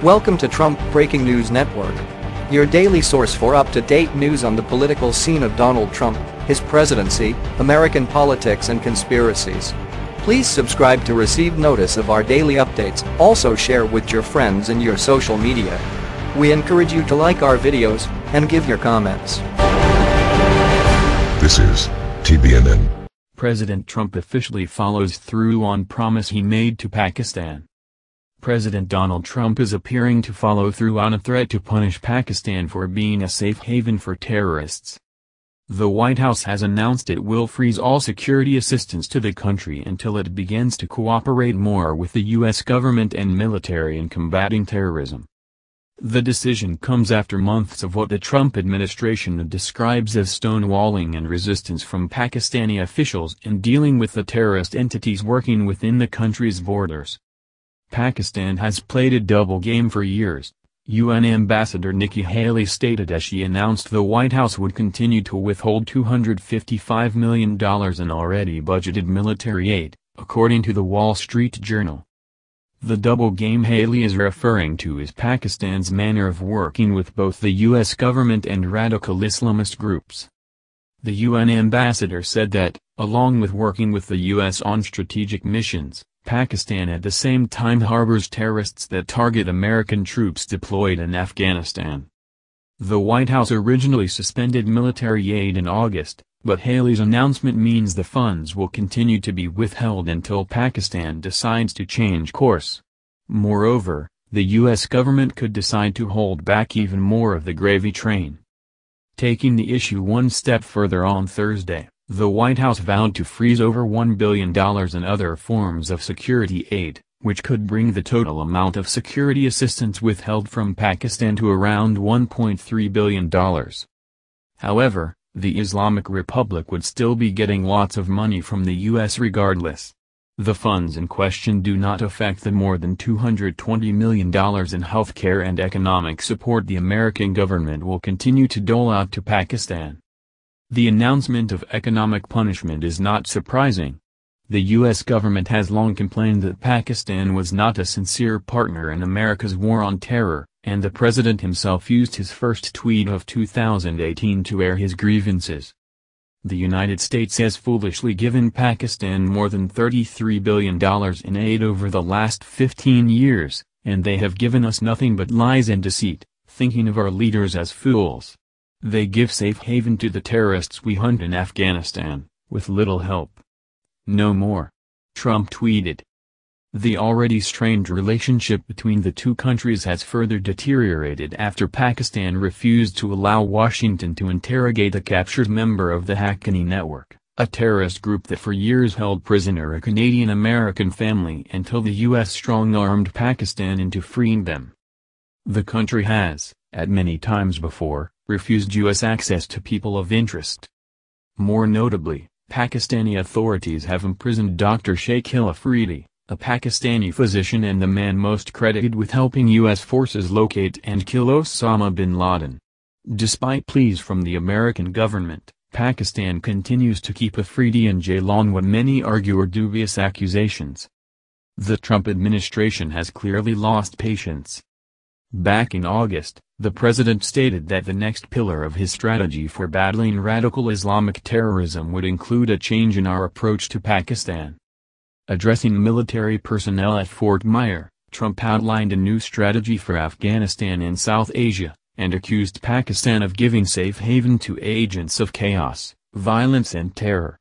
Welcome to Trump Breaking News Network, your daily source for up-to-date news on the political scene of Donald Trump, his presidency, American politics and conspiracies. Please subscribe to receive notice of our daily updates. Also share with your friends and your social media. We encourage you to like our videos and give your comments. This is TBNN. President Trump officially follows through on promise he made to Pakistan. President Donald Trump is appearing to follow through on a threat to punish Pakistan for being a safe haven for terrorists. The White House has announced it will freeze all security assistance to the country until it begins to cooperate more with the U.S. government and military in combating terrorism. The decision comes after months of what the Trump administration describes as stonewalling and resistance from Pakistani officials in dealing with the terrorist entities working within the country's borders. Pakistan has played a double game for years, UN Ambassador Nikki Haley stated as she announced the White House would continue to withhold $255 million in already budgeted military aid, according to the Wall Street Journal. The double game Haley is referring to is Pakistan's manner of working with both the U.S. government and radical Islamist groups. The UN ambassador said that, along with working with the U.S. on strategic missions, Pakistan at the same time harbors terrorists that target American troops deployed in Afghanistan. The White House originally suspended military aid in August, but Haley's announcement means the funds will continue to be withheld until Pakistan decides to change course. Moreover, the U.S. government could decide to hold back even more of the gravy train. Taking the issue one step further on Thursday, the White House vowed to freeze over $1 billion in other forms of security aid, which could bring the total amount of security assistance withheld from Pakistan to around $1.3 billion. However, the Islamic Republic would still be getting lots of money from the U.S. regardless. The funds in question do not affect the more than $220 million in healthcare and economic support the American government will continue to dole out to Pakistan. The announcement of economic punishment is not surprising. The U.S. government has long complained that Pakistan was not a sincere partner in America's war on terror, and the president himself used his first tweet of 2018 to air his grievances. The United States has foolishly given Pakistan more than $33 billion in aid over the last 15 years, and they have given us nothing but lies and deceit, thinking of our leaders as fools. They give safe haven to the terrorists we hunt in Afghanistan, with little help. No more. Trump tweeted. The already strained relationship between the two countries has further deteriorated after Pakistan refused to allow Washington to interrogate a captured member of the Haqqani network, a terrorist group that for years held prisoner a Canadian-American family until the U.S. strong-armed Pakistan into freeing them. The country has, at many times before, refused U.S. access to people of interest. More notably, Pakistani authorities have imprisoned Dr. Shakil Afridi, a Pakistani physician and the man most credited with helping U.S. forces locate and kill Osama bin Laden. Despite pleas from the American government, Pakistan continues to keep Afridi in jail on what many argue are dubious accusations. The Trump administration has clearly lost patience. Back in August, the president stated that the next pillar of his strategy for battling radical Islamic terrorism would include a change in our approach to Pakistan. Addressing military personnel at Fort Myer, Trump outlined a new strategy for Afghanistan and South Asia, and accused Pakistan of giving safe haven to agents of chaos, violence and terror.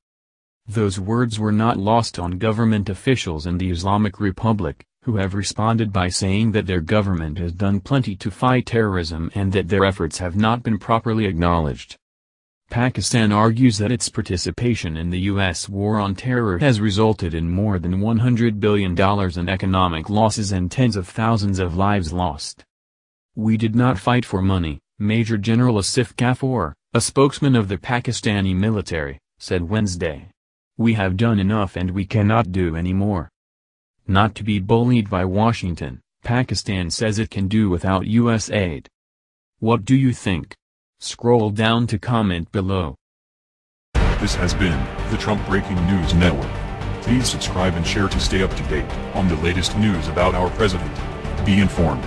Those words were not lost on government officials in the Islamic Republic, who have responded by saying that their government has done plenty to fight terrorism and that their efforts have not been properly acknowledged. Pakistan argues that its participation in the U.S. war on terror has resulted in more than $100 billion in economic losses and tens of thousands of lives lost. We did not fight for money, Major General Asif Ghafoor, a spokesman of the Pakistani military, said Wednesday. We have done enough and we cannot do any more. Not to be bullied by Washington, Pakistan says it can do without U.S. aid. What do you think? Scroll down to comment below. This has been the Trump Breaking News Network. Please subscribe and share to stay up to date on the latest news about our president. Be informed.